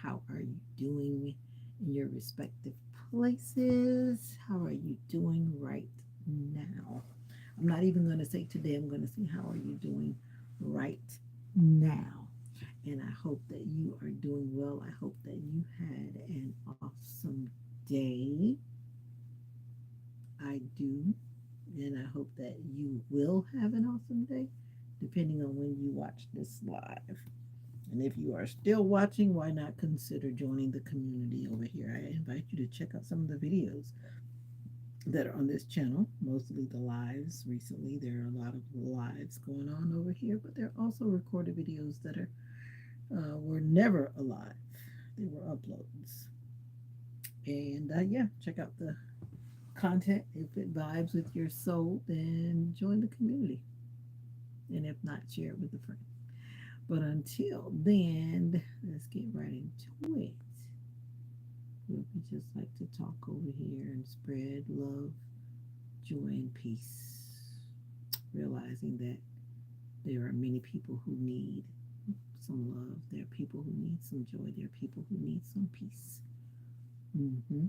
how are you doing in your respective places? How are you doing right now? I'm not even going to say today, I'm going to say, how are you doing right now? And I hope that you are doing well. I hope that you had an awesome day. I do. And I hope that you will have an awesome day, depending on when you watch this live. And if you are still watching, why not consider joining the community over here? I invite you to check out some of the videos that are on this channel, mostly the lives. Recently, there are a lot of lives going on over here, but there are also recorded videos that were never alive. They were uploads. And yeah, check out the content. If it vibes with your soul, then join the community. And if not, share it with a friend. But until then, let's get right into it. We just like to talk over here and spread love, joy, and peace. Realizing that there are many people who need some love. There are people who need some joy. There are people who need some peace. Mm-hmm.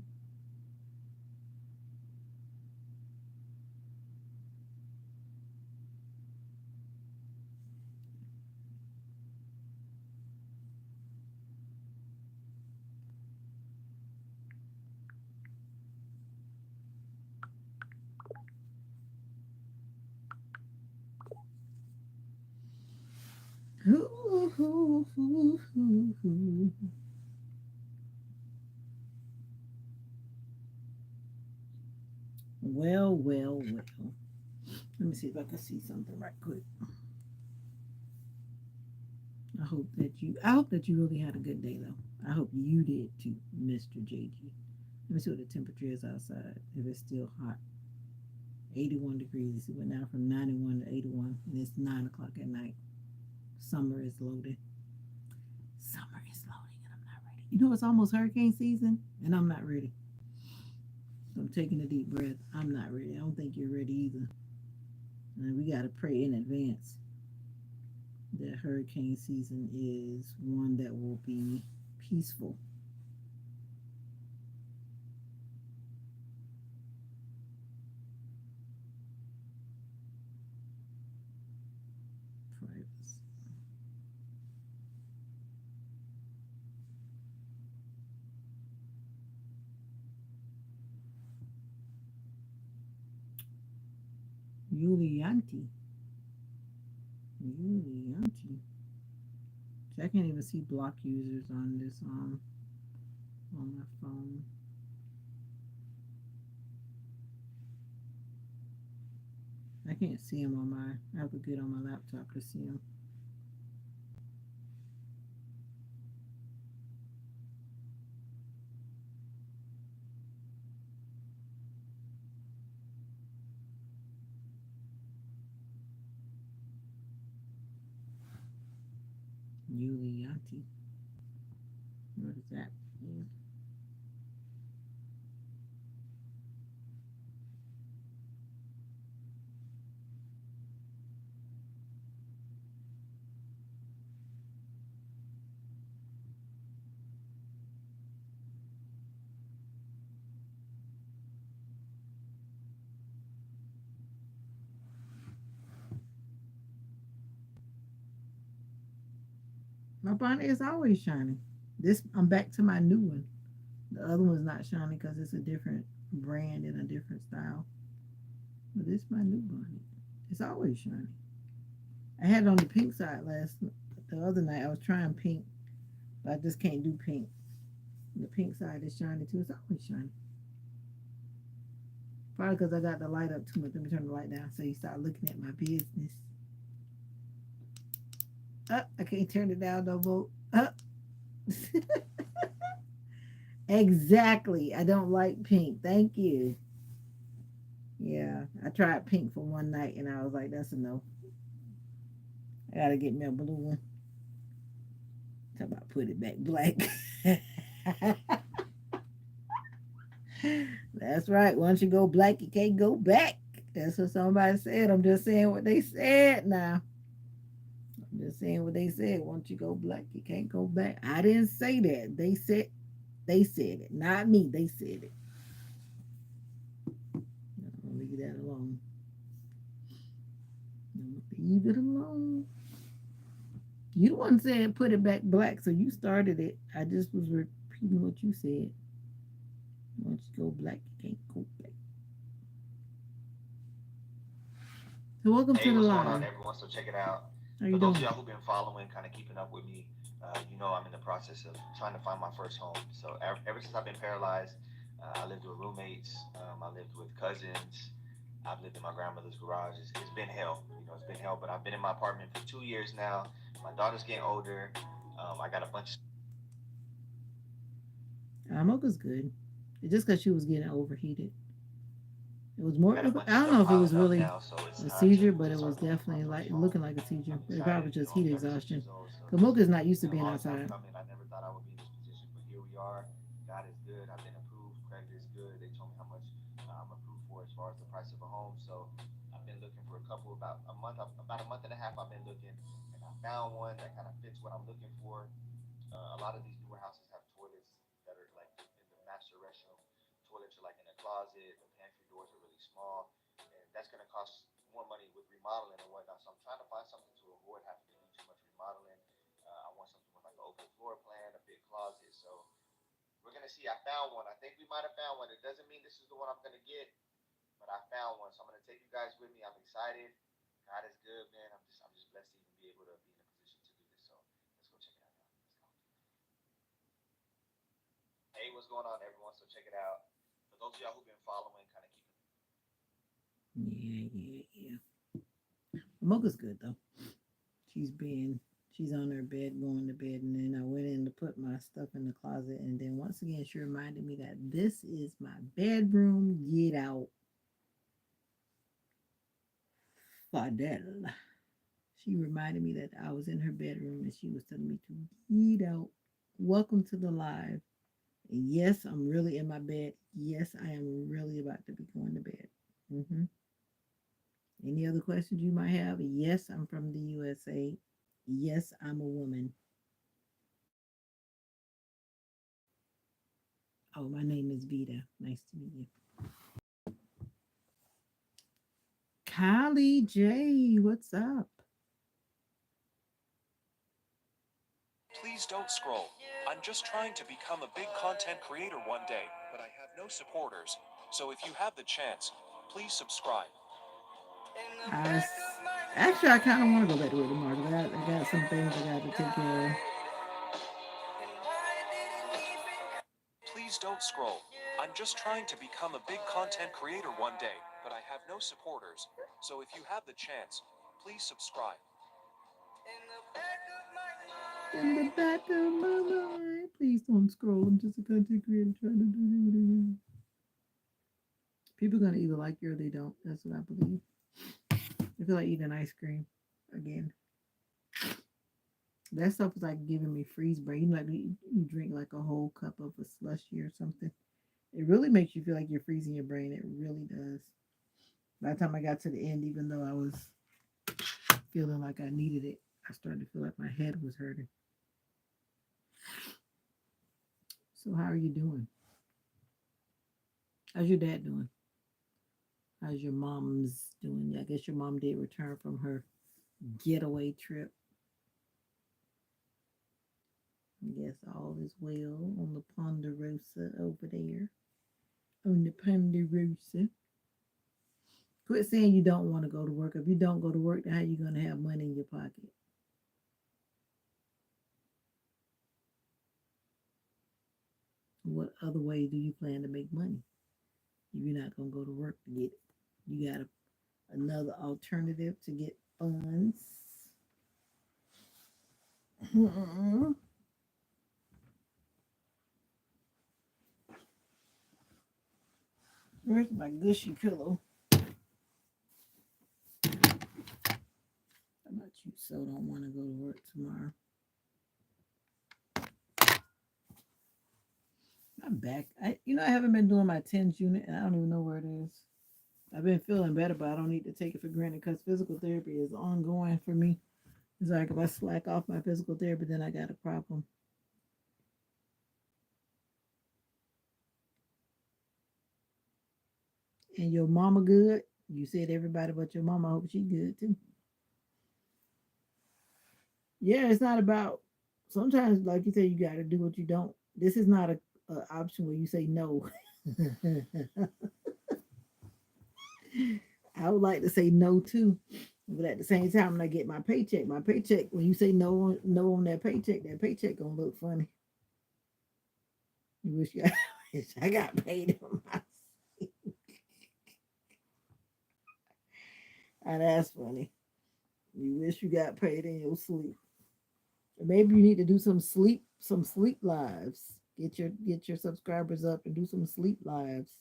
Well, well, well. Let me see if I can see something right quick. I hope that you really had a good day though. I hope you did too, Mr. JG. Let me see what the temperature is outside. If it's still hot. 81 degrees. It went down from 91 to 81 and it's 9 o'clock at night. Summer is loaded. Summer is loading and I'm not ready. You know it's almost hurricane season and I'm not ready. So I'm taking a deep breath. I'm not ready. I don't think you're ready either. And we got to pray in advance that hurricane season is one that will be peaceful. Privacy. Yulianti. Yulianti. I can't even see block users on this on my phone. I can't see them on my. I have to get on my laptop to see them. Yulianti. What is that? My bonnet is always shining. This I'm back to my new one. The other one's not shining because it's a different brand and a different style. But this is my new bonnet. It's always shining. I had it on the pink side the other night. I was trying pink, but I just can't do pink. The pink side is shiny too. It's always shiny. Probably because I got the light up too much. Let me turn the light down so you start looking at my business. I can't turn it down no more. Exactly. I don't like pink. Thank you. Yeah, I tried pink for one night and I was like, that's a no. I gotta get me a blue one. Talk about put it back black. That's right. Once you go black, you can't go back. That's what somebody said. I'm just saying what they said now. I'm just saying what they said. Once you go black, you can't go back. I didn't say that. They said it, not me. They said it. I'll leave that alone. Leave it alone. You the one said put it back black, so you started it. I just was repeating what you said. Once you go black, you can't go back. So welcome to the What's going on, live. everyone? So check it out. How you For those of doing? y'all who've been following, kind of keeping up with me, you know I'm in the process of trying to find my first home. So ever since I've been paralyzed, I lived with roommates. I lived with cousins. I've lived in my grandmother's garage. It's been hell. You know, it's been hell. But I've been in my apartment for 2 years now. My daughter's getting older. I got a bunch. Mocha's good. It's just because she was getting overheated. It was more. I got a bunch I of don't know stuff if it was piling up really now, so it's a time seizure, but to it was start looking for my definitely like first home. looking like a seizure. I'm But it probably excited. just I'm heat 36 exhaustion. years old, so Cause Mocha's not it's used to been a being long time outside. coming. I never thought I would be in this position, but here we are. God is good. I've been approved. Credit is good. They told me how much I'm approved for as far as the price of a home. So I've been looking for about a month and a half. I've been looking, and I found one that kind of fits what I'm looking for. A lot of these newer houses have toilets that are like in the master restroom. Toilets are like in a closet. The pantry doors are really small, and that's going to cost more money with remodeling and whatnot. So I'm trying to find something to avoid having to do too much remodeling. I want something with like an open floor plan, a big closet. So we're gonna see. I found one. I think we might have found one. It doesn't mean this is the one I'm gonna get, but I found one. So I'm gonna take you guys with me. I'm excited. God is good, man. I'm just blessed to even be able to be in a position to do this. So let's go check it out now. Let's go. Hey, what's going on, everyone? So check it out. For those of y'all who've been following, kind of keeping. Yeah. Mocha's good though. She's being she's on her bed going to bed, and then I went in to put my stuff in the closet, and then once again she reminded me that this is my bedroom. Get out, Fadel. She reminded me that I was in her bedroom and she was telling me to get out. Welcome to the live. And yes, I'm really in my bed. Yes, I am really about to be going to bed. hmm Any other questions you might have? Yes, I'm from the USA. Yes, I'm a woman. Oh, my name is Vita. Nice to meet you. Kylie J, what's up? Please don't scroll. I'm just trying to become a big content creator one day, but I have no supporters. So if you have the chance, please subscribe. I was, actually, I kind of want to go back to work tomorrow because I got some things I got to take care of. Please don't scroll. I'm just trying to become a big content creator one day, but I have no supporters. So if you have the chance, please subscribe. In the back of my mind. Please don't scroll. I'm just a content creator trying to do it. People are gonna either like you or they don't. That's what I believe. I feel like eating ice cream again. That stuff is like giving me freeze brain. Like you drink like a whole cup of a slushy or something. It really makes you feel like you're freezing your brain. It really does. By the time I got to the end, even though I was feeling like I needed it, I started to feel like my head was hurting. So how are you doing? How's your dad doing? How's your mom's doing? I guess your mom did return from her getaway trip. I guess all is well on the Ponderosa over there. On the Ponderosa. Quit saying you don't want to go to work. If you don't go to work, then how you going to have money in your pocket? What other way do you plan to make money if you're not going to go to work to get it? You got another alternative to get funds. Where's my gushy pillow? How about you so don't want to go to work tomorrow? I'm back. I haven't been doing my TENS unit, and I don't even know where it is. I've been feeling better, but I don't need to take it for granted because physical therapy is ongoing for me. It's like if I slack off my physical therapy, then I got a problem. And your mama good? You said everybody but your mama. I hope she good too. Yeah, it's not about. Sometimes, like you say, you got to do what you don't. This is not a option where you say no. I would like to say no too, but at the same time, when I get my paycheck, when you say no, no on that paycheck gonna look funny. You wish you, wish I got paid on my. Ah, that's funny. You wish you got paid in your sleep. Or maybe you need to do some sleep lives. Get your subscribers up and do some sleep lives.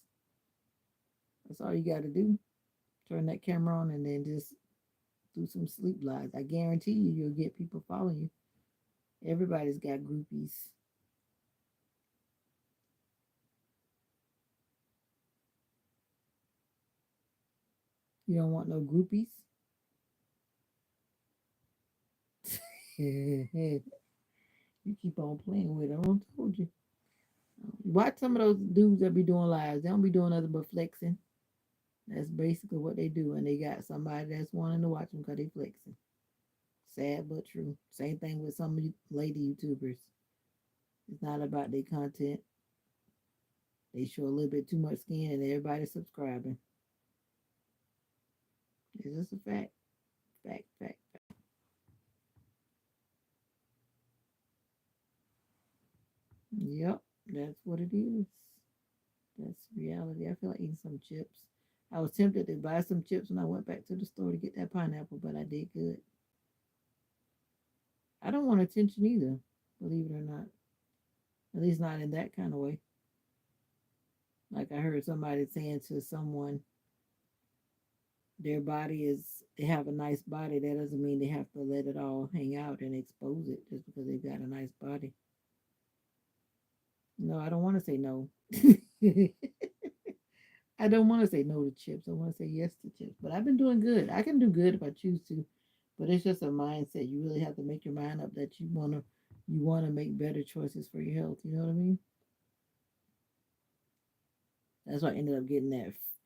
That's all you got to do. Turn that camera on and then just do some sleep lives. I guarantee you'll get people following you. Everybody's got groupies. You don't want no groupies. You keep on playing with it. I told you. Watch some of those dudes that be doing lives. They don't be doing nothing but flexing. That's basically what they do. And they got somebody that's wanting to watch them because they flexing. Sad but true. Same thing with some lady YouTubers. It's not about their content. They show a little bit too much skin and everybody's subscribing. It's just a fact. Fact, fact, fact. Yep, that's what it is. That's reality. I feel like eating some chips. I was tempted to buy some chips when I went back to the store to get that pineapple, but I did good. I don't want attention either, believe it or not. At least not in that kind of way. Like I heard somebody saying to someone, their body is, they have a nice body. That doesn't mean they have to let it all hang out and expose it just because they've got a nice body. No, I don't want to say no. I don't want to say no to chips. I want to say yes to chips. But I've been doing good. I can do good if I choose to. But it's just a mindset. You really have to make your mind up that you wanna make better choices for your health. You know what I mean? That's why I ended up getting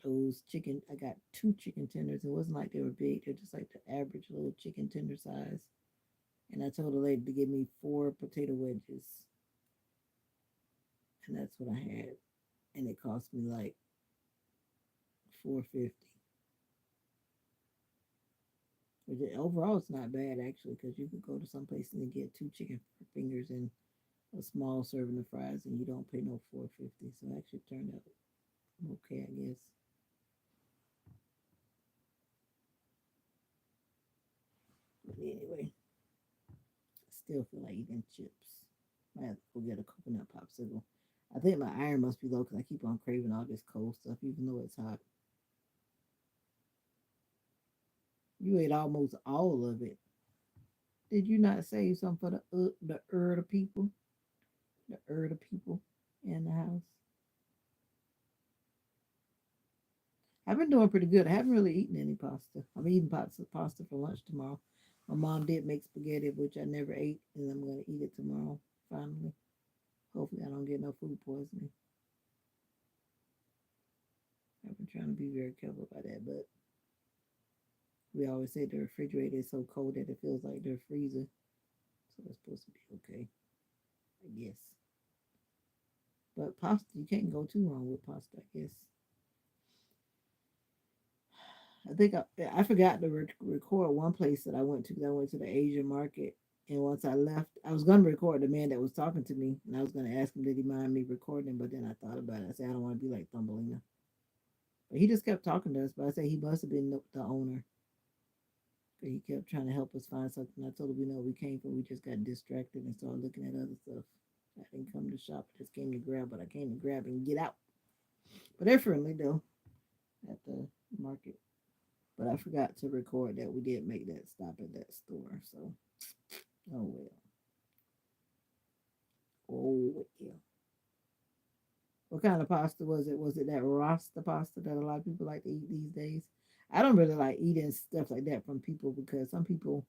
those chicken. I got two chicken tenders. It wasn't like they were big. They're just like the average little chicken tender size. And I told the lady to give me 4 potato wedges, and that's what I had. And it cost me like 4.50. Which overall, it's not bad actually, because you could go to some place and get 2 chicken fingers and a small serving of fries, and you don't pay no 4.50. So it actually turned out okay, I guess. But anyway, I still feel like eating chips. I have to go get a coconut popsicle. I think my iron must be low because I keep on craving all this cold stuff, even though it's hot. You ate almost all of it. Did you not save some for the Erda people? The Erda people in the house. I've been doing pretty good. I haven't really eaten any pasta. I'm eating pasta for lunch tomorrow. My mom did make spaghetti, which I never ate, and I'm going to eat it tomorrow, finally. Hopefully, I don't get no food poisoning. I've been trying to be very careful about that, but we always say the refrigerator is so cold that it feels like the freezer. So it's supposed to be okay, I guess. But pasta, you can't go too wrong with pasta, I guess. I think I forgot to record one place that I went to. 'Cause I went to the Asian market, and once I left, I was going to record the man that was talking to me, and I was going to ask him did he mind me recording, but then I thought about it. I said I don't want to be like Thumbelina, but he just kept talking to us. But I said he must have been the owner. But he kept trying to help us find something. I told him we know we came from. We just got distracted and started looking at other stuff. I didn't come to shop. I just came to grab what I came to grab and get out. But they're friendly though at the market. But I forgot to record that we did make that stop at that store. So, oh well. Oh well. What kind of pasta was it? Was it that Rasta pasta that a lot of people like to eat these days? I don't really like eating stuff like that from people because some people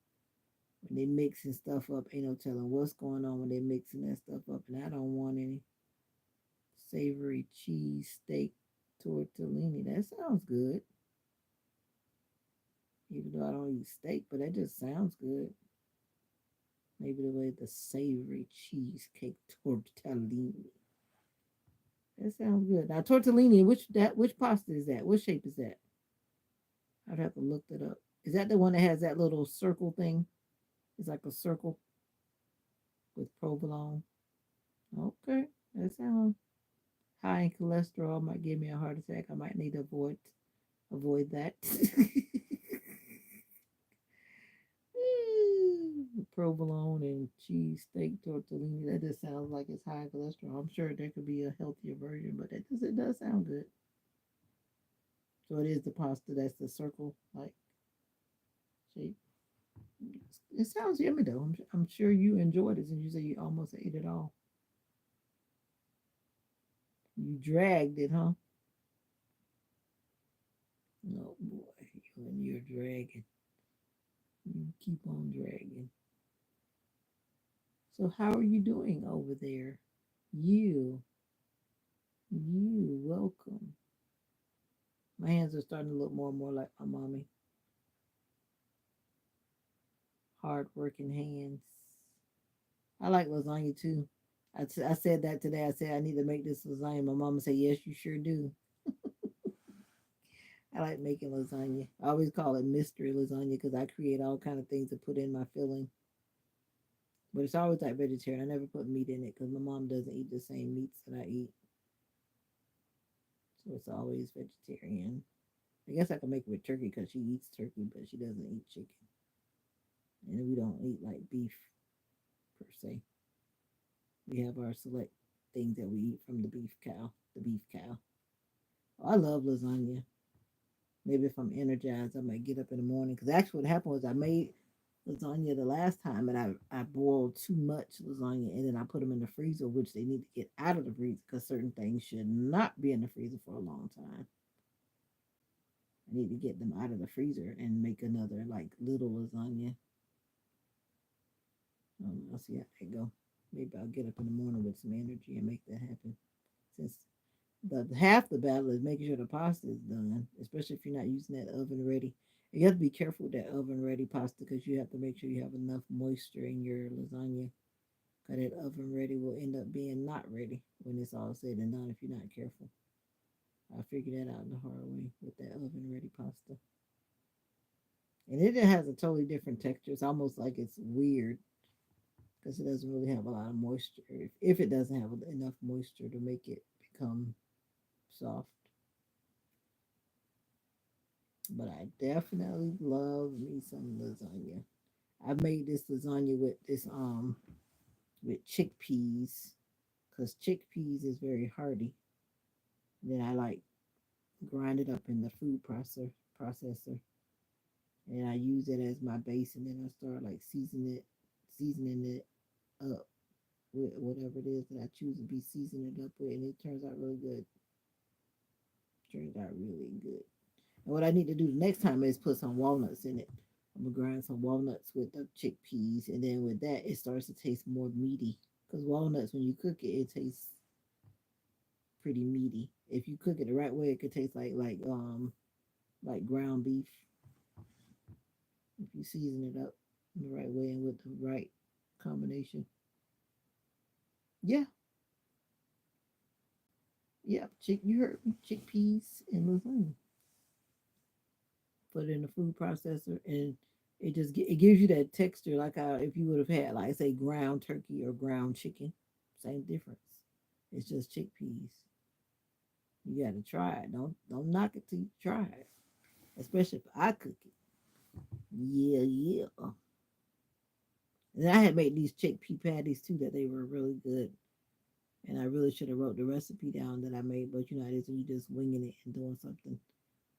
When they mixing stuff up, ain't no telling what's going on when they mixing that stuff up. And I don't want any savory cheese steak tortellini. That sounds good. Even though I don't eat steak, but that just sounds good. Maybe the way the savory cheesecake tortellini. That sounds good. Now tortellini, which pasta is that? What shape is that? I'd have to look that up. Is that the one that has that little circle thing? It's like a circle with provolone. Okay, that sounds high in cholesterol. Might give me a heart attack. I might need to avoid that. Provolone and cheese steak tortellini. That just sounds like it's high in cholesterol. I'm sure there could be a healthier version, but it does sound good. So it is the pasta that's the circle like shape. It sounds yummy though. I'm sure you enjoyed it since you said you almost ate it all. You dragged it, huh? Oh boy, you and your dragging. You keep on dragging. So how are you doing over there? You, welcome. My hands are starting to look more and more like my mommy. Hard working hands. I like lasagna too. I said that today. I said I need to make this lasagna. My mama said, "Yes, you sure do." I like making lasagna. I always call it mystery lasagna because I create all kind of things to put in my filling. But it's always like vegetarian. I never put meat in it because my mom doesn't eat the same meats that I eat. So it's always vegetarian. I guess I can make it with turkey because she eats turkey, but she doesn't eat chicken. And we don't eat like beef per se. We have our select things that we eat from the beef cow. The beef cow. Oh, I love lasagna. Maybe if I'm energized, I might get up in the morning. Because actually, what happened was I made lasagna the last time and I boiled too much lasagna and then I put them in the freezer, which they need to get out of the freezer because certain things should not be in the freezer for a long time. I need to get them out of the freezer and make another like little lasagna. I'll see how that go. Maybe I'll get up in the morning with some energy and make that happen. Since the half the battle is making sure the pasta is done, especially if you're not using that oven ready. You have to be careful with that oven ready pasta because you have to make sure you have enough moisture in your lasagna. Because that oven ready will end up being not ready when it's all said and done if you're not careful. I figured that out the hard way with that oven ready pasta. And it has a totally different texture. It's almost like it's weird because it doesn't really have a lot of moisture. If it doesn't have enough moisture to make it become soft. But I definitely love me some lasagna. I made this lasagna with this with chickpeas because chickpeas is very hearty. Then I like grind it up in the food processor, and I use it as my base, and then I start like seasoning it up with whatever it is that I choose to be seasoning it up with, and it turns out really good. Turns out really good. And what I need to do the next time is put some walnuts in it. I'm gonna grind some walnuts with the chickpeas, and then with that, it starts to taste more meaty. Because walnuts, when you cook it, it tastes pretty meaty. If you cook it the right way, it could taste like ground beef. If you season it up in the right way and with the right combination. Yeah, yeah. You heard me. Chickpeas and lasagna. Put it in the food processor, and it gives you that texture like if you would have had like say ground turkey or ground chicken. Same difference. It's just chickpeas. You got to try it. Don't knock it till you try it. Especially if I cook it. Yeah, yeah. And I had made these chickpea patties too that they were really good. And I really should have wrote the recipe down that I made, but you know, it is when you just winging it and doing something.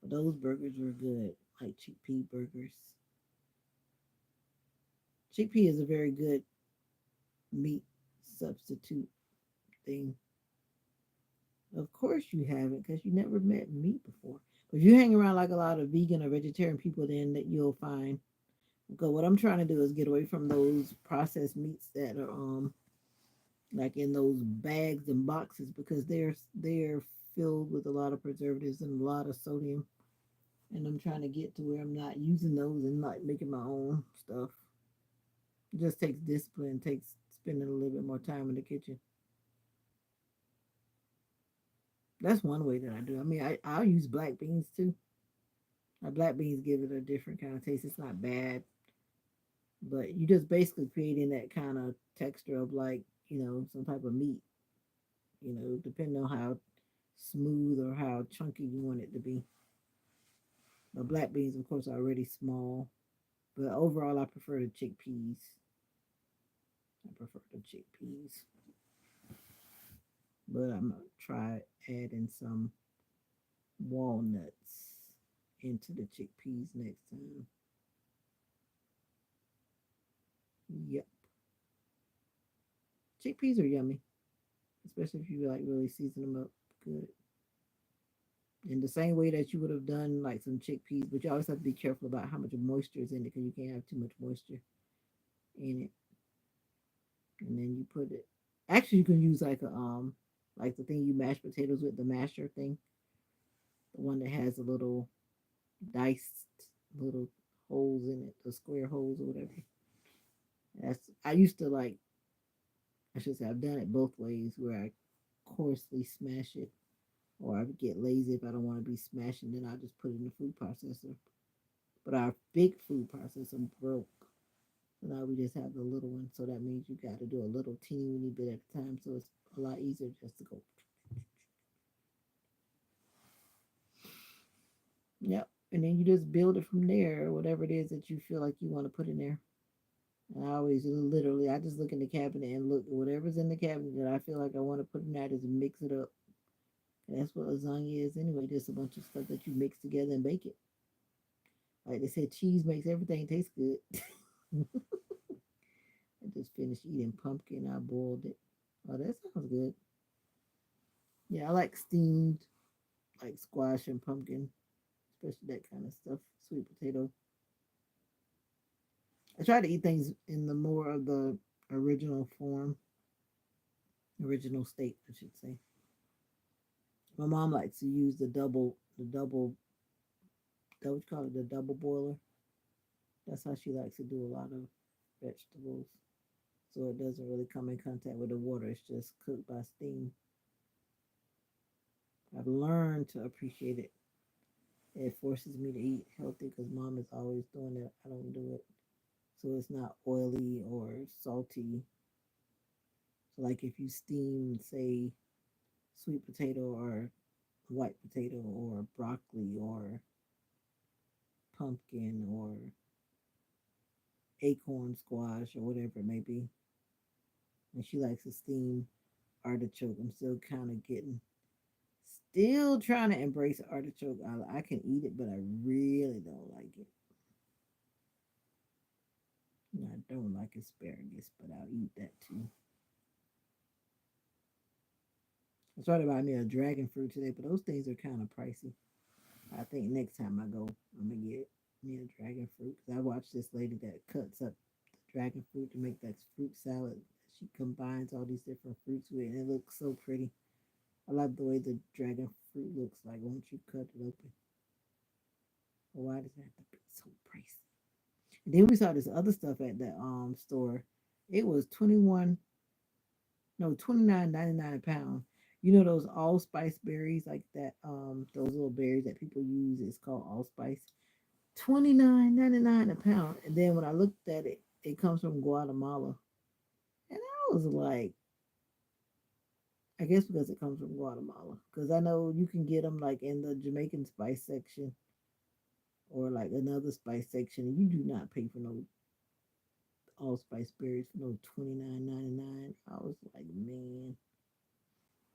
But those burgers were good, like chickpea burgers. Chickpea is a very good meat substitute thing. Of course you haven't, because you never met meat before. But if you hang around like a lot of vegan or vegetarian people, then that you'll find Because what I'm trying to do is get away from those processed meats that are like in those bags and boxes because they're filled with a lot of preservatives and a lot of sodium. And I'm trying to get to where I'm not using those and like making my own stuff. It just takes discipline, takes spending a little bit more time in the kitchen. That's one way that I do. I mean, I'll use black beans too. Black beans give it a different kind of taste. It's not bad, but you just basically creating that kind of texture of like, some type of meat, depending on how smooth or how chunky you want it to be. But black beans, of course, are already small. But overall, I prefer the chickpeas. I prefer the chickpeas. But I'm going to try adding some walnuts into the chickpeas next time. Yep. Chickpeas are yummy, especially if you like really season them up good. In the same way that you would have done like some chickpeas, but you always have to be careful about how much moisture is in it because you can't have too much moisture in it. And then you put it. Actually, you can use like the thing you mash potatoes with, the masher thing, the one that has a little diced little holes in it, the square holes or whatever. I used to like. I should say I've done it both ways, where I coarsely smash it, or I get lazy if I don't want to be smashing. Then I just put it in the food processor. But our big food processor broke. So now we just have the little one. So that means you got to do a little teeny weeny bit at a time. So it's a lot easier just to go. Yep. And then you just build it from there, whatever it is that you feel like you want to put in there. And I always literally, I just look in the cabinet and look whatever's in the cabinet that I feel like I want to put in there, just mix it up. And that's what lasagna is anyway. Just a bunch of stuff that you mix together and bake it. Like they said, cheese makes everything taste good. I just finished eating pumpkin. I boiled it. Oh, that sounds good. Yeah, I like steamed, like squash and pumpkin, especially that kind of stuff. Sweet potato. I try to eat things in the more of the original form, original state, I should say. My mom likes to use that what you call it, the double boiler. That's how she likes to do a lot of vegetables. So it doesn't really come in contact with the water. It's just cooked by steam. I've learned to appreciate it. It forces me to eat healthy because mom is always doing it. I don't do it. So it's not oily or salty. So like if you steam, say, sweet potato or white potato or broccoli or pumpkin or acorn squash or whatever it may be. And she likes to steam artichoke. I'm still kind of still trying to embrace artichoke. I can eat it, but I really don't like it. I don't like asparagus, but I'll eat that too. I tried to buy me a dragon fruit today, but those things are kind of pricey. I think next time I go, I'm gonna get me a dragon fruit because I watched this lady that cuts up the dragon fruit to make that fruit salad. She combines all these different fruits with it, and it looks so pretty. I love the way the dragon fruit looks like once you cut it open. But why does it have to be so pricey? And then we saw this other stuff at the store. It was 21, no, 29.99 a pound. You know those allspice berries, like that, those little berries that people use. It's called allspice. 29.99 a pound. And then when I looked at it, it comes from Guatemala. And I was like, I guess because it comes from Guatemala. Because I know you can get them like in the Jamaican spice section or like another spice section. And you do not pay for no allspice berries for no 29.99. I was like, man.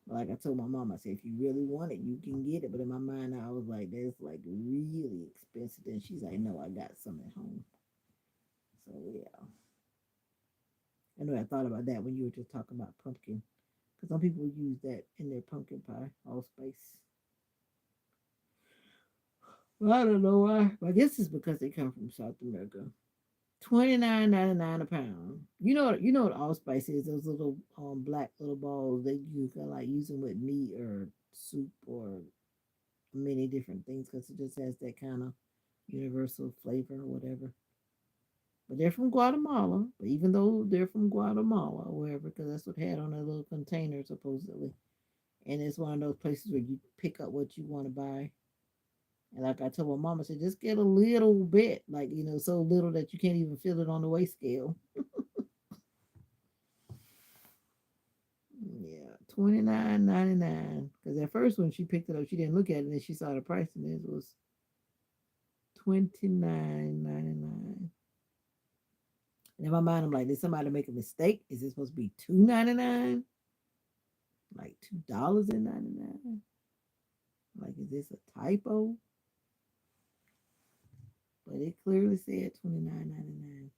Like I told my mom, I said, if you really want it, you can get it. But in my mind, I was like, that's like really expensive. And she's like, no, I got some at home. So yeah. I know I thought about that when you were just talking about pumpkin. Because some people use that in their pumpkin pie, allspice. Well, I don't know why. But I guess it's because they come from South America. $29.99 a pound. You know what allspice is? Those little black little balls that you can like use them with meat or soup or many different things because it just has that kind of universal flavor or whatever. But they're from Guatemala. But even though they're from Guatemala or wherever, because that's what had on their little container supposedly. And it's one of those places where you pick up what you want to buy. And like I told my mama, I said, just get a little bit, like, so little that you can't even feel it on the weight scale. Yeah, 29.99. Because at first when she picked it up, she didn't look at it and she saw the price and it was 29.99. And in my mind, I'm like, did somebody make a mistake? Is it supposed to be $2.99? Like $2.99? Like, is this a typo? But it clearly said $29.99.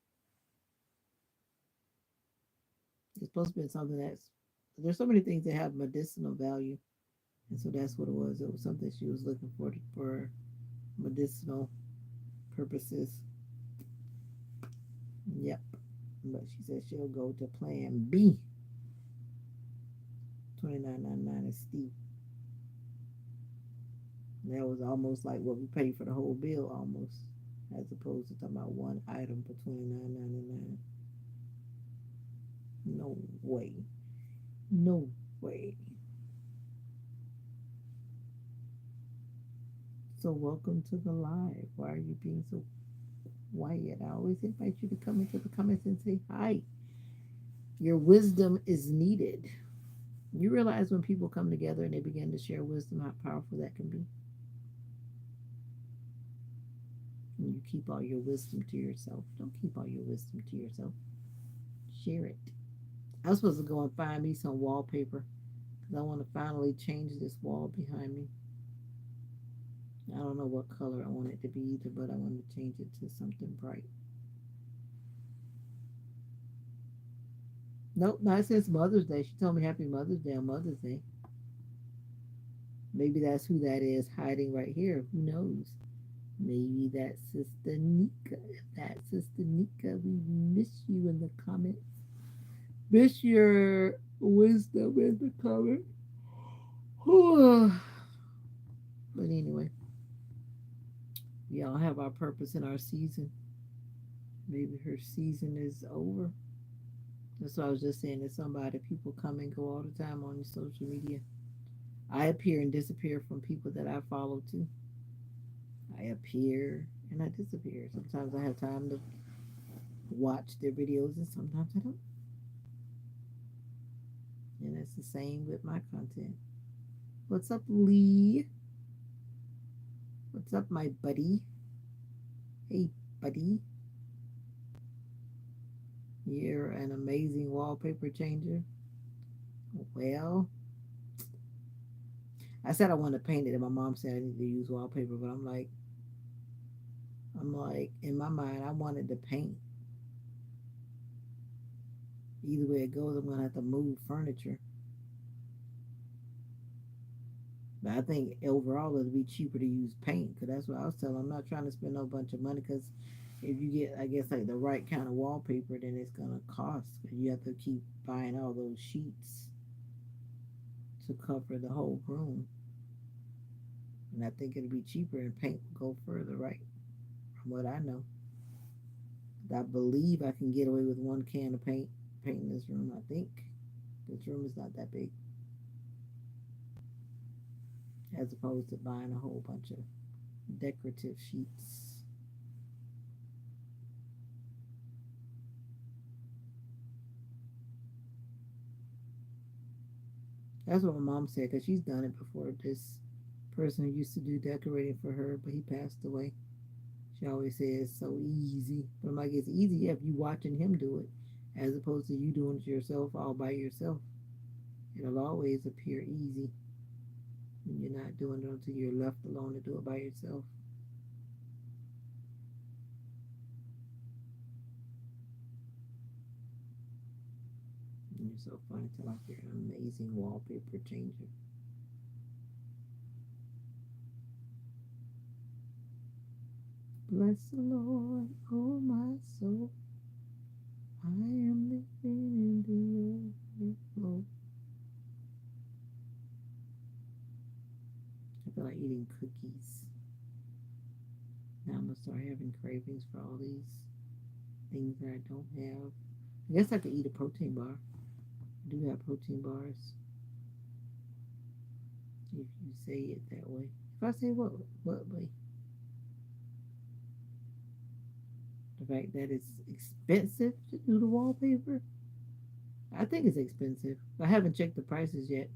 It's supposed to be something there's so many things that have medicinal value. And so that's what it was. It was something she was looking for medicinal purposes. Yep. But she said she'll go to plan B. $29.99 is steep. That was almost like what we paid for the whole bill almost. As opposed to talking about one item for $29.99. No way. No way. So welcome to the live. Why are you being so quiet? I always invite you to come into the comments and say hi. Your wisdom is needed. You realize when people come together and they begin to share wisdom, how powerful that can be. And you keep all your wisdom to yourself. Don't keep all your wisdom to yourself. Share it. I was supposed to go and find me some wallpaper because I want to finally change this wall behind me. I don't know what color I want it to be either, but I want to change it to something bright. Nope, not since Mother's Day. She told me Happy Mother's Day on Mother's Day. Maybe that's who that is hiding right here. Who knows? Maybe that's Sister Nika. If that's Sister Nika, we miss you in the comments. Miss your wisdom in the comments. But anyway, we all have our purpose in our season. Maybe her season is over. That's what I was just saying to somebody. People come and go all the time on social media. I appear and disappear from people that I follow too. I appear and I disappear. Sometimes I have time to watch their videos and sometimes I don't. And it's the same with my content. What's up, Lee? What's up, my buddy? Hey, buddy. You're an amazing wallpaper changer. Well, I said I wanted to paint it, and my mom said I need to use wallpaper, but I'm like, in my mind, I wanted to paint. Either way it goes, I'm gonna have to move furniture. But I think overall it'll be cheaper to use paint because that's what I was telling them. I'm not trying to spend no bunch of money because if you get, I guess, like the right kind of wallpaper, then it's gonna cost. You have to keep buying all those sheets to cover the whole room. And I think it'll be cheaper and paint will go further, right? From what I know. I believe I can get away with one can of paint painting this room, I think. This room is not that big. As opposed to buying a whole bunch of decorative sheets. That's what my mom said because she's done it before. This person who used to do decorating for her, but he passed away. She always says it's so easy. But I'm like, it's easy if you watching him do it, as opposed to you doing it yourself all by yourself. It'll always appear easy when you're not doing it until you're left alone to do it by yourself. And you're so funny to like you're an amazing wallpaper changer. Bless the Lord, oh my soul. I am living in the overflow. I feel like eating cookies. Now I'm gonna start having cravings for all these things that I don't have. I guess I could eat a protein bar. I do have protein bars if you say it that way. If I say what way? The fact that it's expensive to do the wallpaper. I think it's expensive. I haven't checked the prices yet.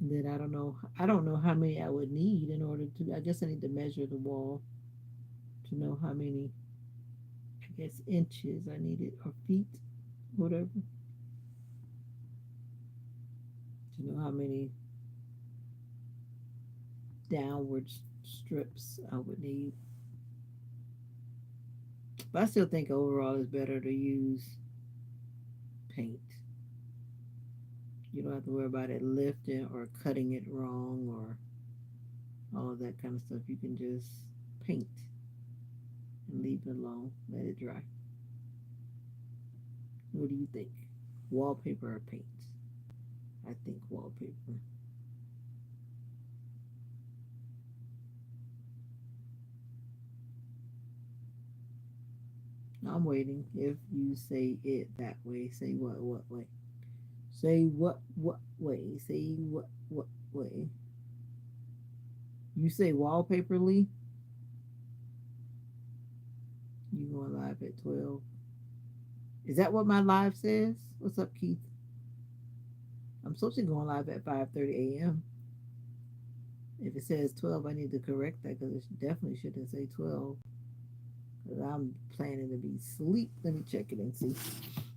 And then I don't know. I don't know how many I would need in order to. I guess I need to measure the wall to know how many. I guess inches I needed or feet, whatever. To know how many downward strips I would need. But I still think overall it's better to use paint. You don't have to worry about it lifting or cutting it wrong or all of that kind of stuff. You can just paint and leave it alone, let it dry. What do you think? Wallpaper or paint? I think wallpaper. I'm waiting. If you say it that way, say what way? Say what way? Say what way? You say wallpaper, Lee? You going live at 12? Is that what my live says? What's up, Keith? I'm supposed to be going live at 5:30 a.m. If it says 12, I need to correct that because it definitely shouldn't say 12. Because I'm planning to be asleep. Let me check it and see.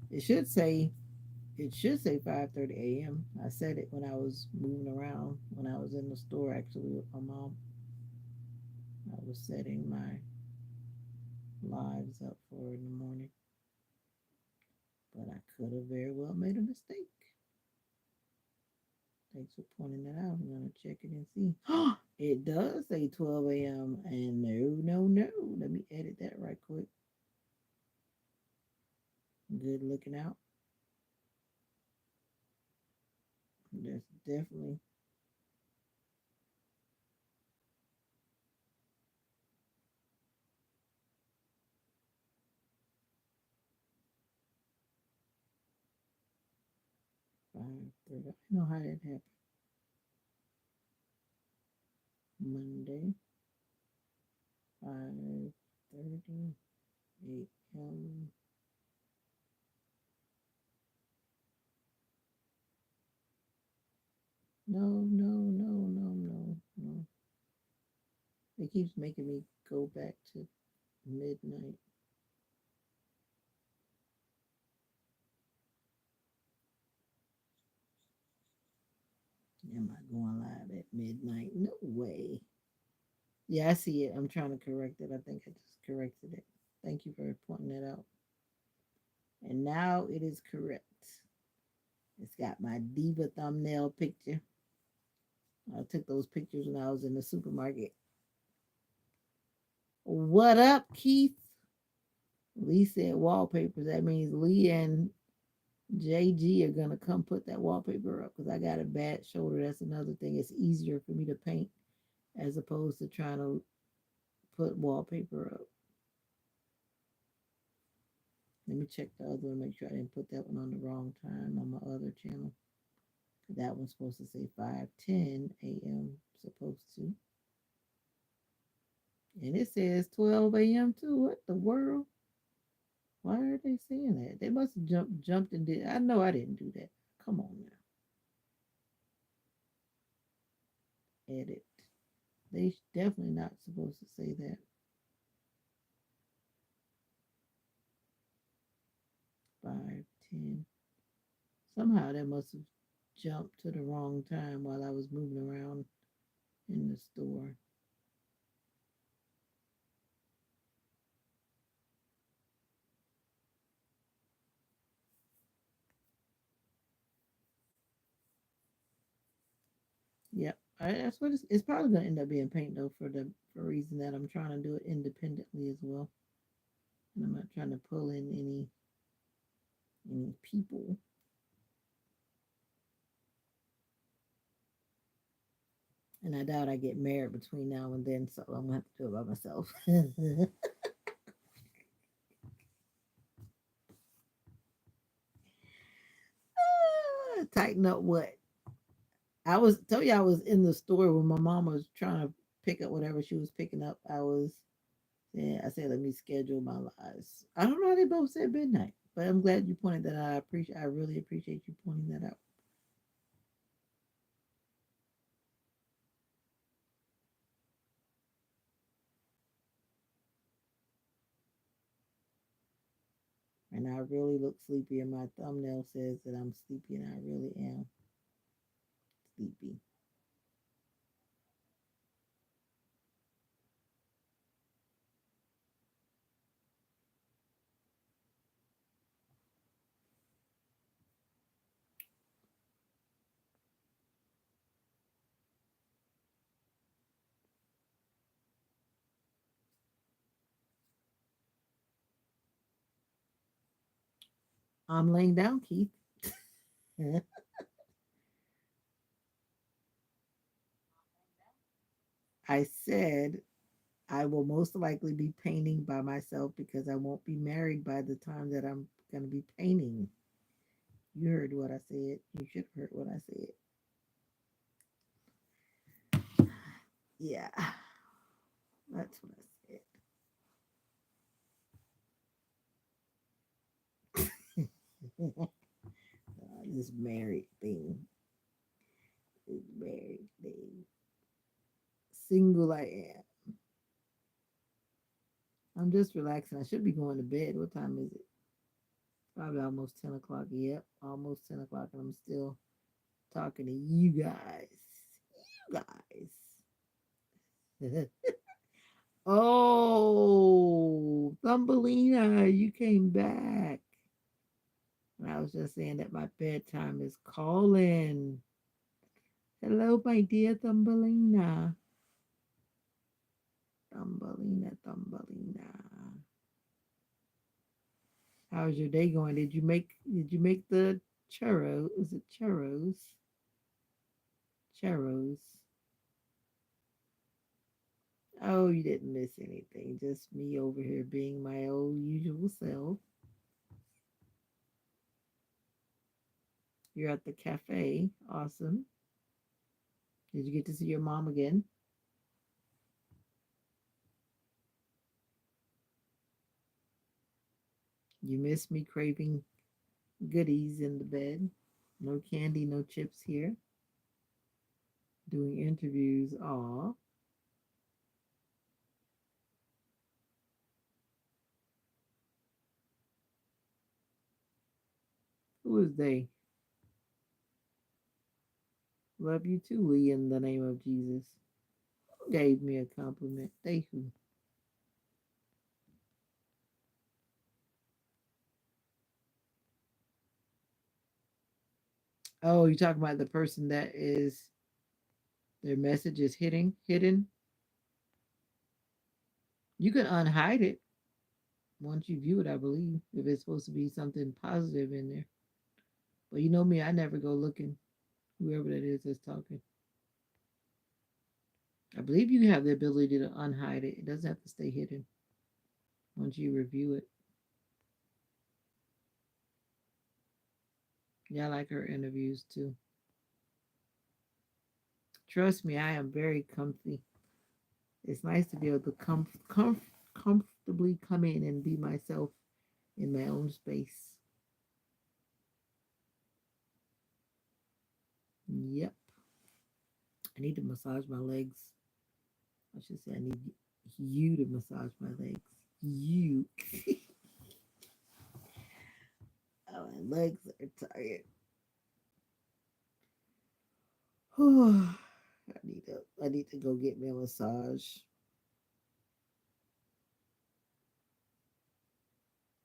It should say 5:30 a.m. I said it when I was moving around when I was in the store actually with my mom. I was setting my lives up for in the morning, but I could have very well made a mistake. Thanks for pointing that out. I'm gonna check it and see. It does say 12 a.m. and no. Let me edit that right quick. Good looking out. That's definitely 5:30. I know how that happened. Monday, 5:30 a.m. No. It keeps making me go back to midnight. Am I going live at midnight? No way. Yeah, I see it. I'm trying to correct it. I think I just corrected it. Thank you for pointing that out. And now it is correct. It's got my diva thumbnail picture. I took those pictures when I was in the supermarket. What up, Keith? Lee said wallpapers. That means Lee and JG are gonna come put that wallpaper up because I got a bad shoulder. That's another thing. It's easier for me to paint as opposed to trying to put wallpaper up. Let me check the other one, make sure I didn't put that one on the wrong time on my other channel. That one's supposed to say 5:10 a.m. supposed to. And it says 12 a.m. too. What the world? Why are they saying that? They must have jumped and did. I know I didn't do that. Come on now. Edit. They definitely not supposed to say that. 5:10. Somehow that must have jumped to the wrong time while I was moving around in the store. Yep, That's what it's probably gonna end up being paint though for reason that I'm trying to do it independently as well, and I'm not trying to pull in any people. And I doubt I get married between now and then, so I'm gonna have to do it by myself. Tighten up what? I was tell you I was in the store when my mom was trying to pick up whatever she was picking up. I said let me schedule my lives. I don't know how they both said midnight, but I'm glad you pointed that out. I really appreciate you pointing that out. And I really look sleepy, and my thumbnail says that I'm sleepy, and I really am sleepy. I'm laying down, Keith. I said I will most likely be painting by myself because I won't be married by the time that I'm going to be painting. You heard what I said. You should have heard what I said. Yeah, that's what I said. This married thing. This married thing. Single I am. I'm just relaxing. I should be going to bed. What time is it? Probably almost 10 o'clock. Yep, almost 10 o'clock. And I'm still talking to you guys. You guys. Oh, Thumbelina, you came back. And I was just saying that my bedtime is calling. Hello, my dear Thumbelina. Thumbelina, Thumbelina. How's your day going? Did you make the churros? Is it churros? Churros. Oh, you didn't miss anything. Just me over here being my old usual self. You're at the cafe. Awesome. Did you get to see your mom again? You miss me craving goodies in the bed. No candy, no chips here. Doing interviews. Aw. Who is they? Love you too, Lee, in the name of Jesus. Who gave me a compliment? They who? Oh, you talking about the person that is their message is hidden? You can unhide it once you view it, I believe, if it's supposed to be something positive in there. But you know me, I never go looking, whoever that is that's talking. I believe you have the ability to unhide it. It doesn't have to stay hidden once you review it. Yeah, I like her interviews too. Trust me, I am very comfy. It's nice to be able to comfortably come in and be myself in my own space. Yep. I need to massage my legs. I should say I need you to massage my legs. You. Oh, my legs are tired. I need to go get me a massage.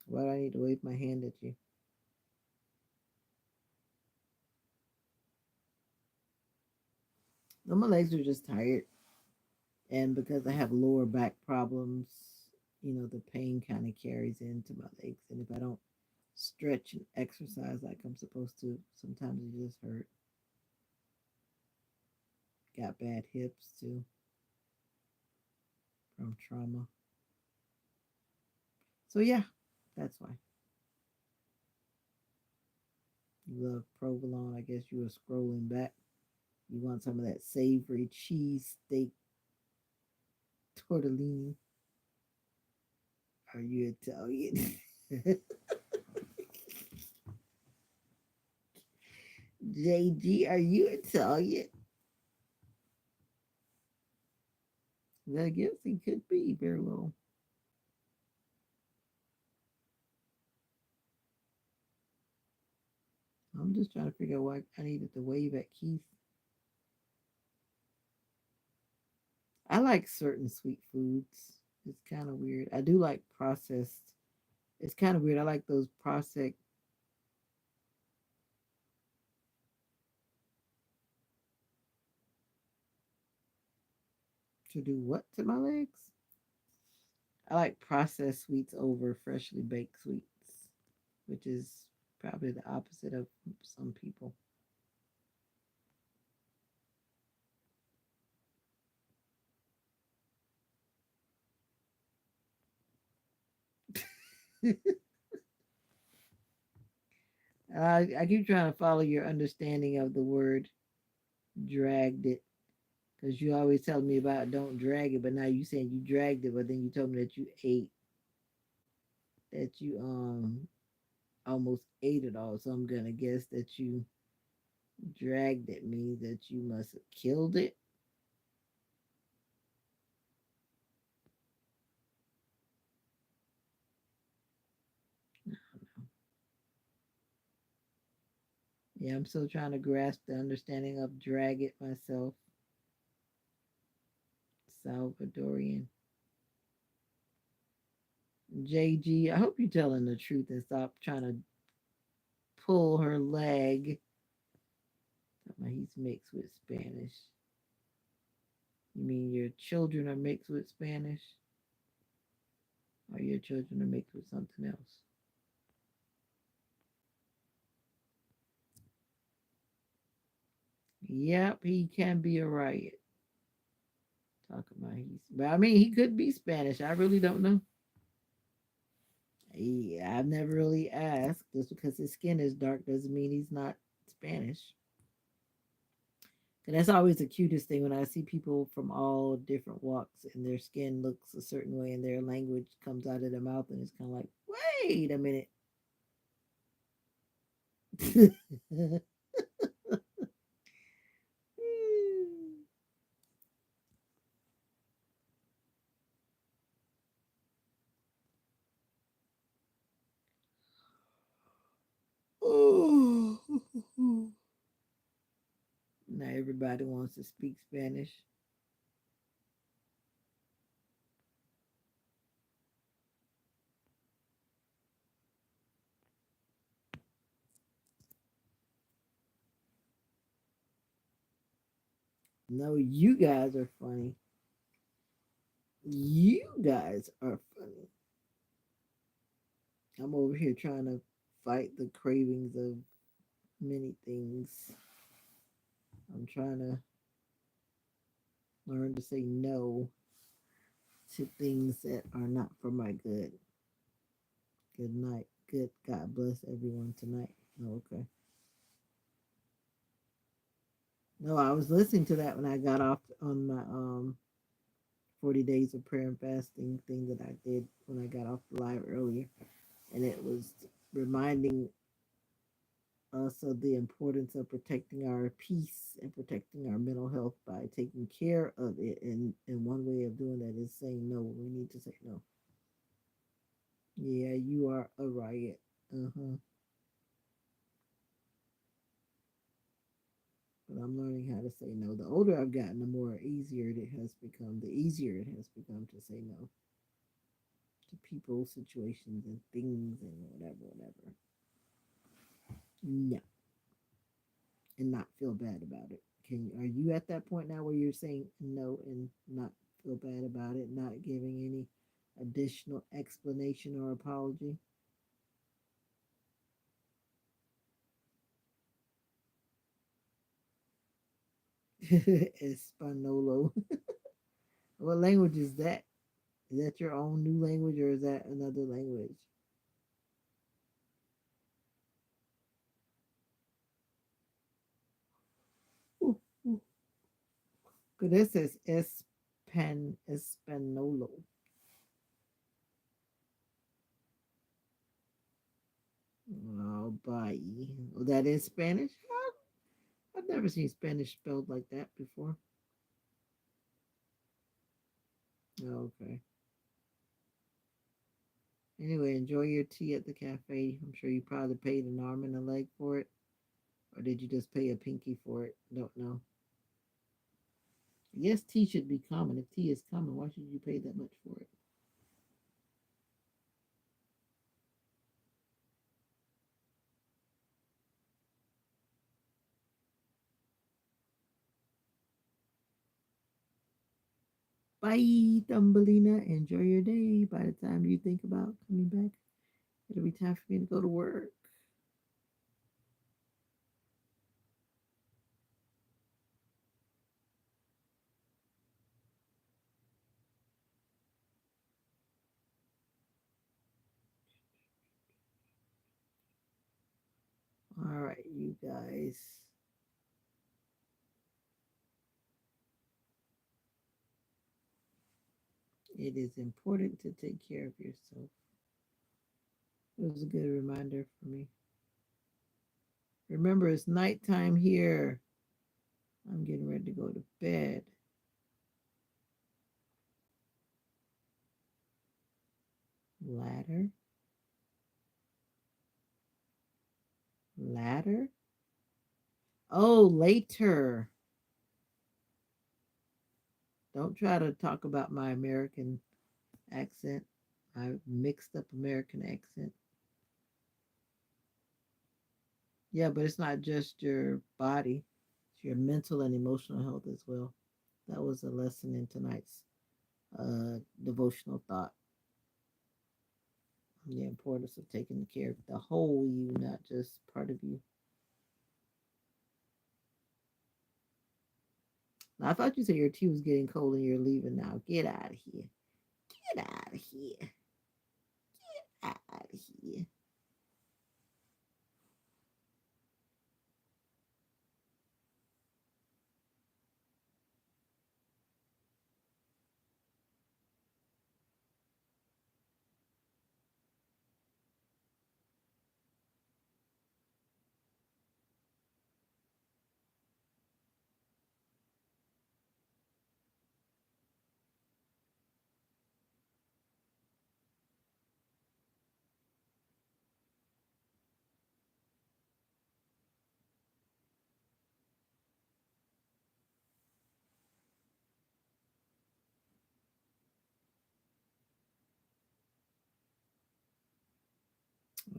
Why do I need to wave my hand at you? No, my legs are just tired. And because I have lower back problems, the pain kind of carries into my legs. And if I don't stretch and exercise like I'm supposed to, sometimes it just hurt. Got bad hips too from trauma. So yeah, that's why. You love provolone. I guess you were scrolling back. You want some of that savory cheese steak tortellini. Are you Italian? JG, are you Italian? I guess he could be very well. I'm just trying to figure out why I needed to wave at Keith. I like certain sweet foods. It's kind of weird. I do like processed. It's kind of weird. I like those processed to do what to my legs? I like processed sweets over freshly baked sweets, which is probably the opposite of some people. I keep trying to follow your understanding of the word dragged it because you always tell me about don't drag it, but now you saying you dragged it, but then you told me that you ate that you almost ate it all. So I'm gonna guess that you dragged it means that you must have killed it. Yeah, I'm still trying to grasp the understanding of drag it myself. Salvadorian. JG, I hope you're telling the truth and stop trying to pull her leg. He's mixed with Spanish. You mean your children are mixed with Spanish? Or your children are mixed with something else? Yep, he can be a riot. Talk about he's, but I mean, he could be Spanish. I really don't know. I've never really asked. Just because his skin is dark doesn't mean he's not Spanish. And that's always the cutest thing when I see people from all different walks and their skin looks a certain way and their language comes out of their mouth and it's kind of like, wait a minute. Oh. Now everybody wants to speak Spanish. No, you guys are funny. You guys are funny. I'm over here trying to fight the cravings of many things. I'm trying to learn to say no to things that are not for my good. Good night. Good God bless everyone tonight. Oh, okay. No, I was listening to that when I got off on my 40 days of prayer and fasting thing that I did when I got off the live earlier. And it was reminding us of the importance of protecting our peace and protecting our mental health by taking care of it. And one way of doing that is saying no. We need to say no. Yeah, you are a riot. Uh-huh. But I'm learning how to say no. The older I've gotten, the more easier it has become. The easier it has become to say no to people, situations, and things, and whatever, whatever. No. and not feel bad about it? Are you at that point now where you're saying no and not feel bad about it, not giving any additional explanation or apology? Espanolo. What language is that? Is that your own new language or is that another language? Because this says Espanolo. Oh, bye. Well, that is Spanish? I've never seen Spanish spelled like that before. Oh, okay. Anyway, enjoy your tea at the cafe. I'm sure you probably paid an arm and a leg for it. Or did you just pay a pinky for it? Don't know. Yes, tea should be common. If tea is common, why should you pay that much for it? Bye, Thumbelina. Enjoy your day. By the time you think about coming back, it'll be time for me to go to work. All right, you guys. It is important to take care of yourself. It was a good reminder for me. Remember, it's nighttime here. I'm getting ready to go to bed. Ladder, ladder. Oh, later. Don't try to talk about my American accent. I mixed up American accent. Yeah, but it's not just your body, it's your mental and emotional health as well. That was a lesson in tonight's devotional thought. The importance of taking care of the whole you, not just part of you. Now, I thought you said your tea was getting cold and you're leaving now. Get out of here. Get out of here. Out of here.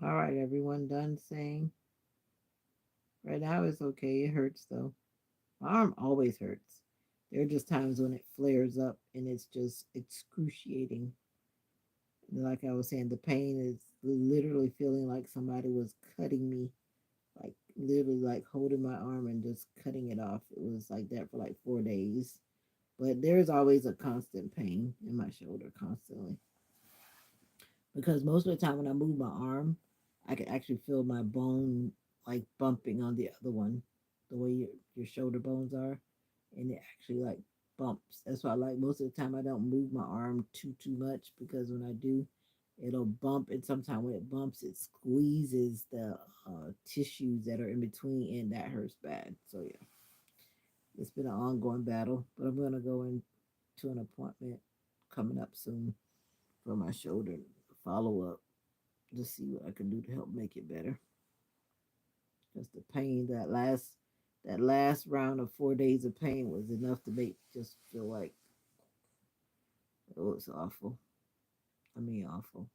All right, everyone done saying? Right now it's okay. It hurts though. My arm always hurts. There are just times when it flares up and it's just excruciating. Like I was saying, the pain is literally feeling like somebody was cutting me, like literally like holding my arm and just cutting it off. It was like that for like 4 days. But there's always a constant pain in my shoulder, constantly. Because most of the time when I move my arm, I can actually feel my bone like bumping on the other one, the way your shoulder bones are, and it actually like bumps. That's why like most of the time I don't move my arm too much because when I do, it'll bump, and sometimes when it bumps, it squeezes the tissues that are in between, and that hurts bad. So yeah, it's been an ongoing battle, but I'm gonna go into an appointment coming up soon for my shoulder follow up to see what I can do to help make it better. Because the pain that last round of 4 days of pain was enough to make just feel like it was awful. I mean awful.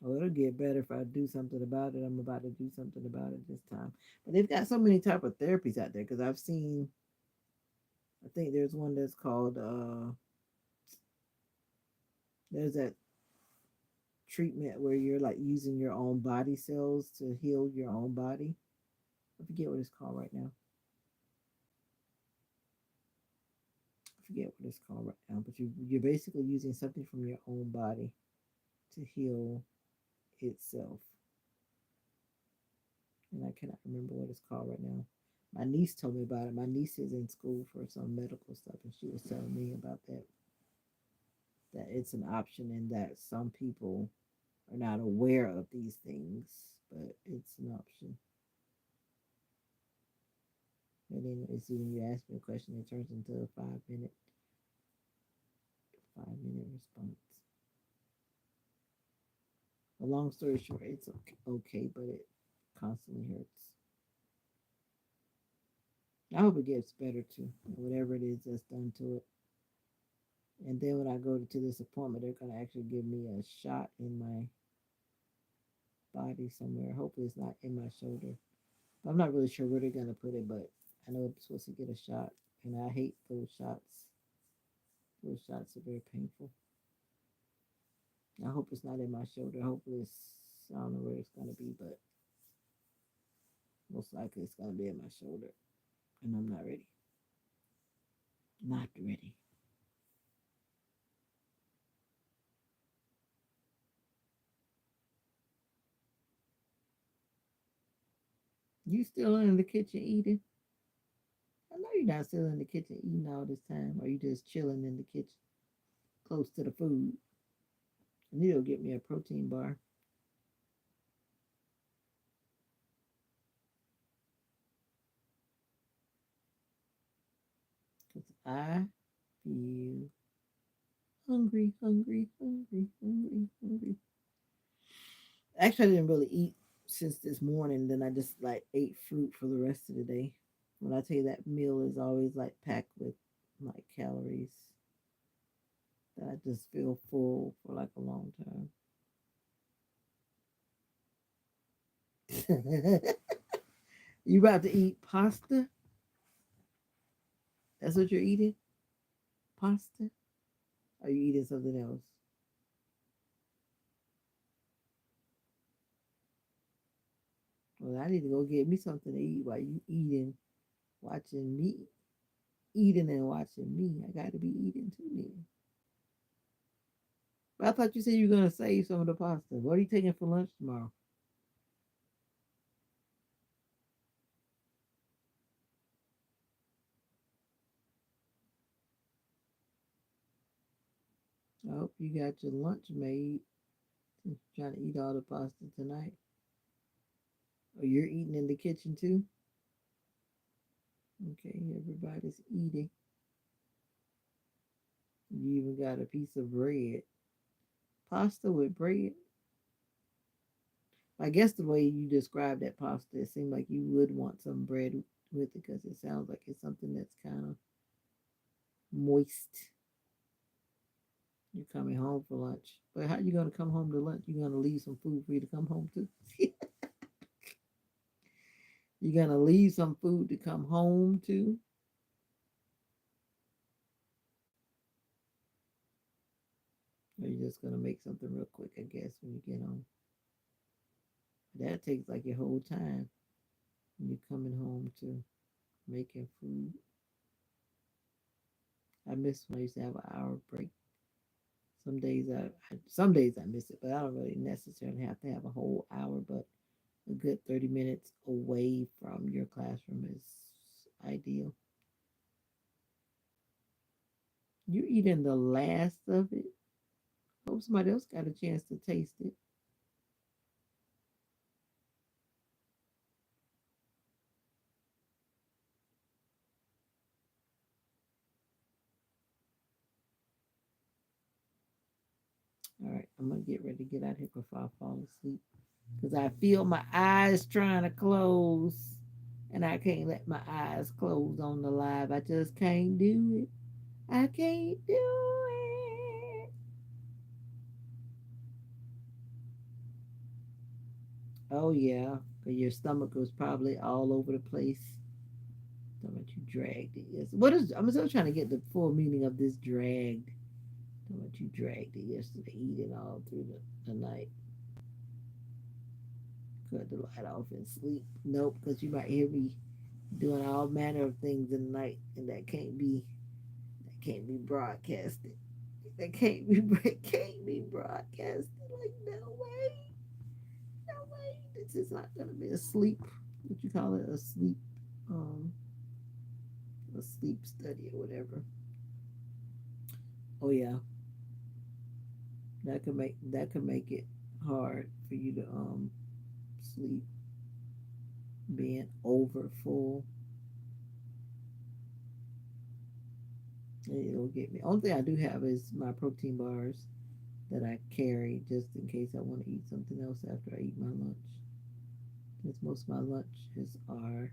Oh, it'll get better if I do something about it. I'm about to do something about it this time. But they've got so many type of therapies out there because I've seen. I think there's one that's called. There's that treatment where you're like using your own body cells to heal your own body. I forget what it's called right now. I forget what it's called right now. But you're basically using something from your own body to heal itself. And I cannot remember what it's called right now. My niece told me about it. My niece is in school for some medical stuff, and she was telling me about that. That it's an option, and that some people are not aware of these things, but it's an option. And anyway, see, when you ask me a question, it turns into a 5 minute response. A long story short, it's okay, but it constantly hurts. I hope it gets better too, whatever it is that's done to it. And then when I go to this appointment, they're gonna actually give me a shot in my body somewhere. Hopefully, it's not in my shoulder. But I'm not really sure where they're gonna put it, but I know I'm supposed to get a shot, and I hate those shots. Those shots are very painful. I hope it's not in my shoulder. Hopefully, I don't know where it's gonna be, but most likely it's gonna be in my shoulder, and I'm not ready. Not ready. You still in the kitchen eating? I know you're not still in the kitchen eating all this time, or you just chilling in the kitchen close to the food. I need to get me a protein bar. Because I feel hungry, hungry, hungry, hungry, hungry. Actually, I didn't really eat since this morning. Then I just like ate fruit for the rest of the day. When I tell you that meal is always like packed with like calories, that I just feel full for like a long time. You about to eat pasta? That's what you're eating? Pasta? Are you eating something else? Well, I need to go get me something to eat while you eating, watching me, eating and watching me. I got to be eating too then. But I thought you said you were gonna save some of the pasta. What are you taking for lunch tomorrow? I hope you got your lunch made since you're trying to eat all the pasta tonight. Or you're eating in the kitchen too? Okay, everybody's eating. You even got a piece of bread. Pasta with bread? I guess the way you described that pasta, it seemed like you would want some bread with it because it sounds like it's something that's kind of moist. You're coming home for lunch. But how you gonna come home to lunch? You gonna leave some food for you to come home to? You gonna leave some food to come home to? Or you just gonna make something real quick, I guess, when you get home? That takes like your whole time when you're coming home to making food. I miss when I used to have an hour break. Some days I miss it, but I don't really necessarily have to have a whole hour, but a good 30 minutes away from your classroom is ideal. You eating the last of it. Hope somebody else got a chance to taste it. All right, I'm gonna get ready to get out here before I fall asleep because I feel my eyes trying to close, and I can't let my eyes close on the live. I just can't do it. I can't do it. Oh yeah, 'cause your stomach was probably all over the place. How much you dragged it? Yes. What is? I'm still trying to get the full meaning of this dragged. How much you dragged it yesterday, eating all through the night. Cut the light off and sleep. Nope, because you might hear me doing all manner of things in the night, and that can't be broadcasted. That can't be can't be broadcasted. Like no way, no way. This is not gonna be a sleep. What you call it? Um, a sleep study or whatever. Oh yeah, that could make it hard for you to sleep, being over full. It'll get me. Only thing I do have is my protein bars that I carry just in case I want to eat something else after I eat my lunch. Since most of my lunches are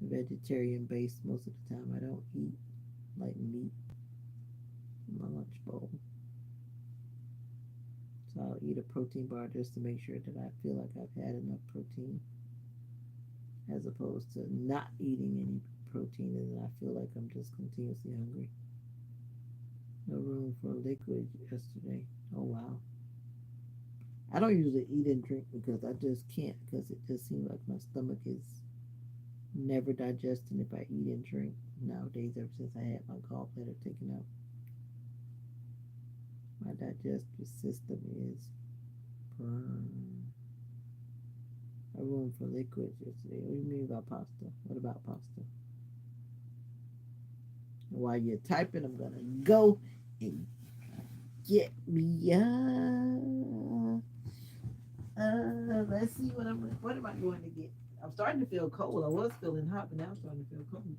vegetarian based most of the time, I don't eat like meat in my lunch bowl. So I'll eat a protein bar just to make sure that I feel like I've had enough protein, as opposed to not eating any protein and then I feel like I'm just continuously hungry. No room for liquid yesterday. Oh wow. I don't usually eat and drink because I just can't, because it just seems like my stomach is never digesting if I eat and drink nowadays. Ever since I had my gallbladder taken out, my digestive system is burned. A room for liquids yesterday. What do you mean about pasta? What about pasta? While you're typing, I'm gonna go and get me. Let's see what I'm. What am I going to get? I'm starting to feel cold. I was feeling hot, but now I'm starting to feel cold.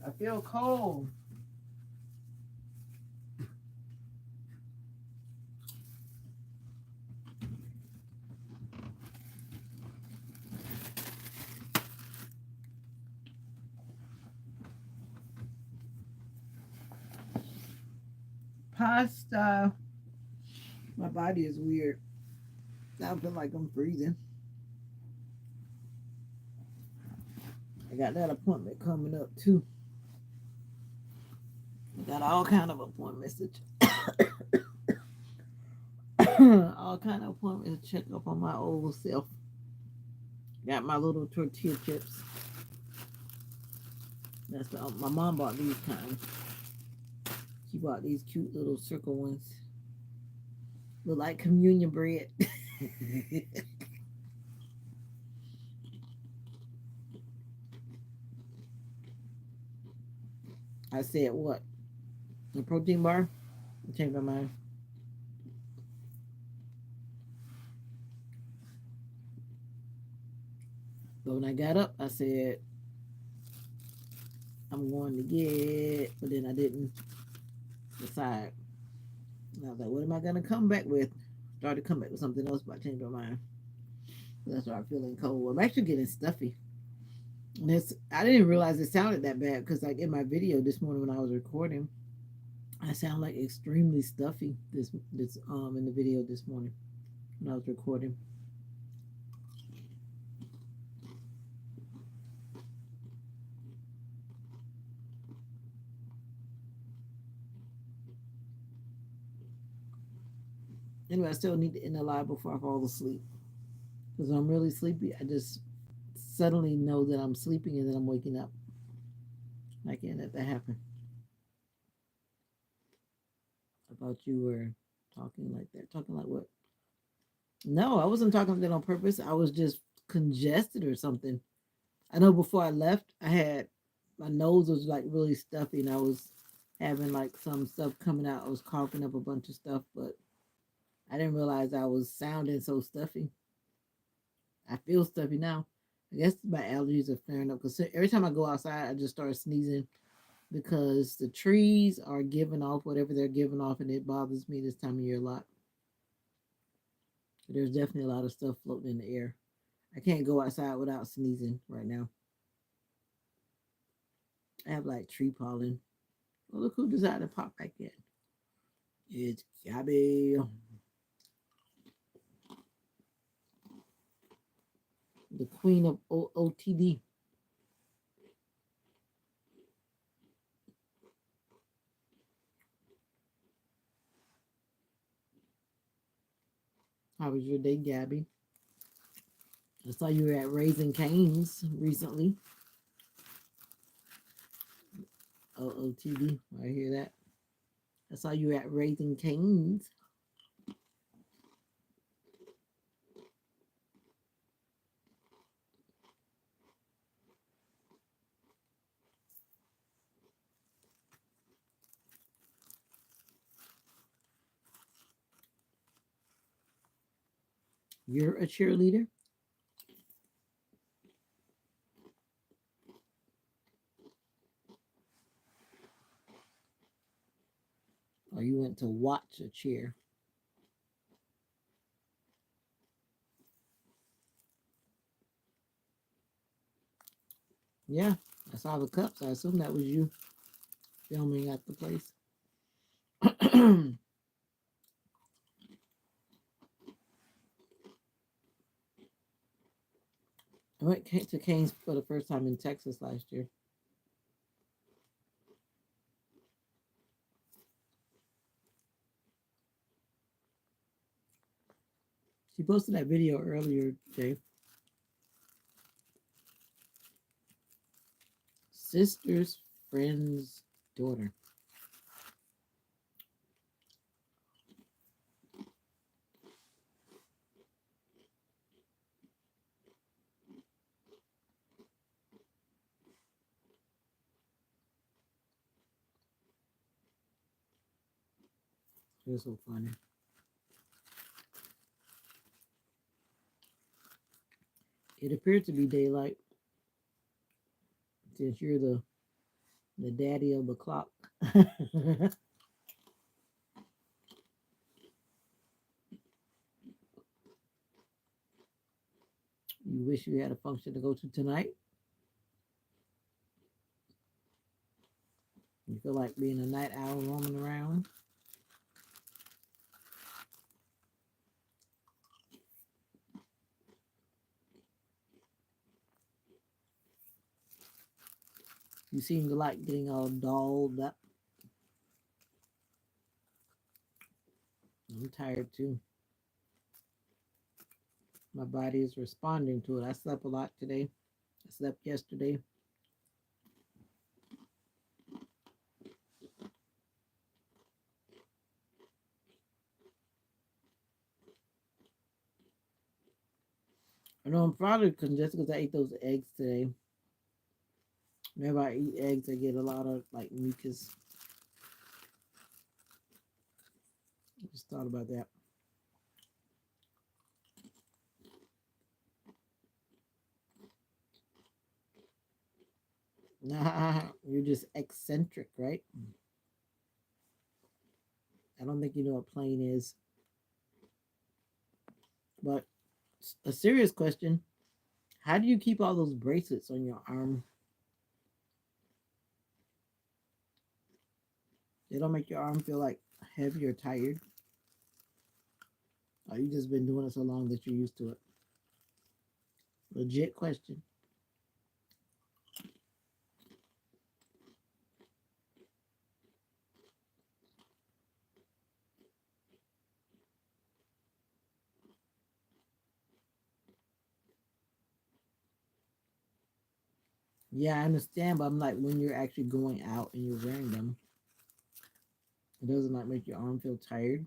I feel cold. Pasta. My body is weird. I feel like I'm freezing. I got that appointment coming up too. I got all kind of appointments to all kind of appointments to check up on my old self. Got my little tortilla chips. My mom bought these kind. She bought these cute little circle ones. Look like communion bread. I said what? A protein bar? I changed my mind. But when I got up, I said I'm going to get, but then I didn't decide. And I was like, what am I gonna come back with? Started to come back with something else, but I changed my mind. So I started feeling cold. I'm actually getting stuffy. And I didn't realize it sounded that bad because like in my video this morning when I was recording, I sound like extremely stuffy this in the video this morning when I was recording. Anyway, I still need to end the live before I fall asleep. Because when I'm really sleepy, I just suddenly know that I'm sleeping and then I'm waking up. I can't let that happen. I thought you were talking like that. Talking like what? No, I wasn't talking like that on purpose. I was just congested or something. I know before I left, I had my nose was like really stuffy and I was having like some stuff coming out. I was coughing up a bunch of stuff, but I didn't realize I was sounding so stuffy. I feel stuffy now. I guess my allergies are flaring up because every time I go outside, I just start sneezing because the trees are giving off whatever they're giving off, and it bothers me this time of year a lot. There's definitely a lot of stuff floating in the air. I can't go outside without sneezing right now. I have like tree pollen. Oh, look who decided to pop back in. It's Gabby, the queen of OOTD. How was your day, Gabby? I saw you were at Raising Cane's recently. OOTD. I hear that. I saw you at Raising Cane's. You're a cheerleader? Or you went to watch a cheer? Yeah, I saw the cups. I assume that was you filming at the place. I went to Cane's for the first time in Texas last year. She posted that video earlier, Jay. Sister's friend's daughter. It was so funny. It appeared to be daylight since you're the daddy of the clock. You wish you had a function to go to tonight. You feel like being a night owl roaming around. You seem to like getting all dolled up. I'm tired too. My body is responding to it. I slept a lot today. I slept yesterday. I know I'm probably just because I ate those eggs today. Whenever I eat eggs, I get a lot of like mucus. I just thought about that. Nah, you're just eccentric, right? I don't think you know what plain is. But a serious question: how do you keep all those bracelets on your arm? They don't make your arm feel like heavy or tired. Or you just been doing it so long that you're used to it? Legit question. Yeah, I understand, but I'm like, when you're actually going out and you're wearing them, it doesn't like make your arm feel tired.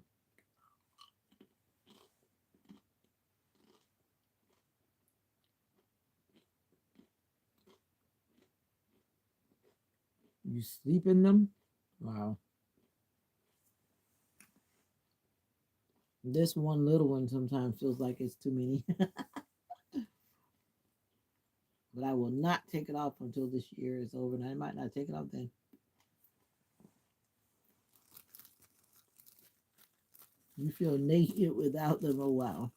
You sleep in them. Wow. This one little one sometimes feels like it's too many, but I will not take it off until this year is over. And I might not take it off then. You feel naked without them. Oh wow.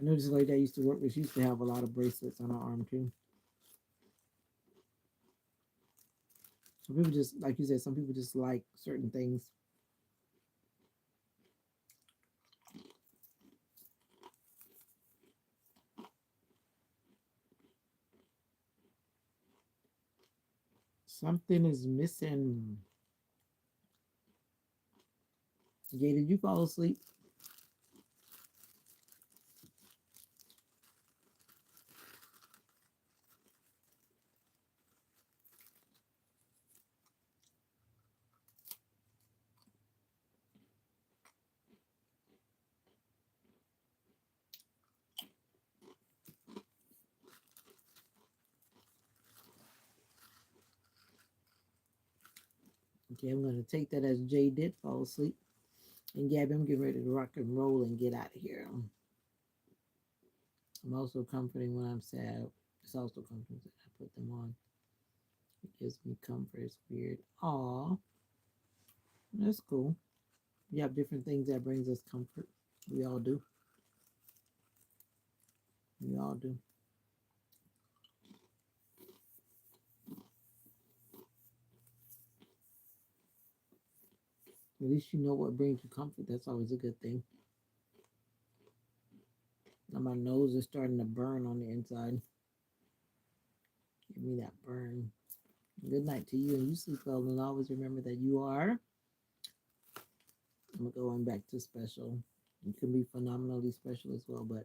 I know this lady I used to work with. She used to have a lot of bracelets on her arm too. Some people just, like you said, some people just like certain things. Something is missing. Jay, did you fall asleep? Okay, I'm going to take that as Jay did fall asleep. And Gabby, I'm getting ready to rock and roll and get out of here. I'm also comforting when I'm sad. It's also comforting that I put them on. It gives me comfort. It's weird. Aw, that's cool. We have different things that brings us comfort. We all do. We all do. At least you know what brings you comfort. That's always a good thing. Now my nose is starting to burn on the inside. Give me that burn. Good night to you, and you sleep well. And always remember that you are. I'm going back to special. You can be phenomenally special as well, but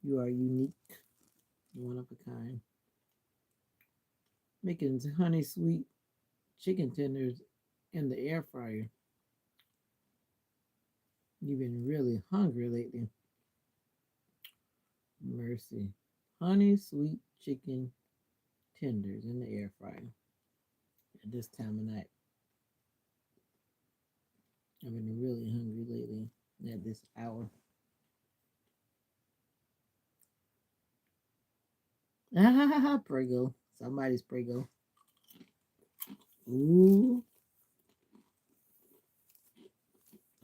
you are unique, one of a kind. Making honey sweet chicken tenders in the air fryer. You've been really hungry lately. Mercy. Honey sweet chicken tenders in the air fryer at this time of night. I've been really hungry lately at this hour. Ah, Prego. Somebody's Prego. Ooh,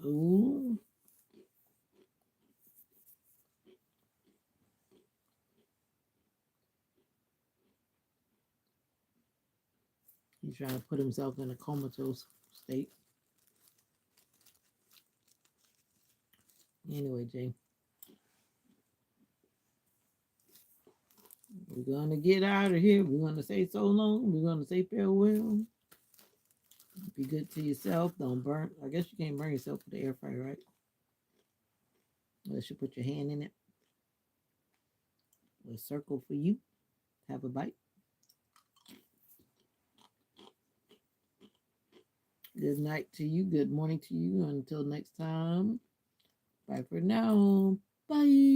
ooh. He's trying to put himself in a comatose state. Anyway, Jay, we're gonna get out of here. We're gonna say so long. We're gonna say farewell. Be good to yourself. Don't burn. I guess you can't burn yourself with the air fryer, right? Unless you put your hand in it. A circle for you. Have a bite. Good night to you. Good morning to you. Until next time. Bye for now. Bye.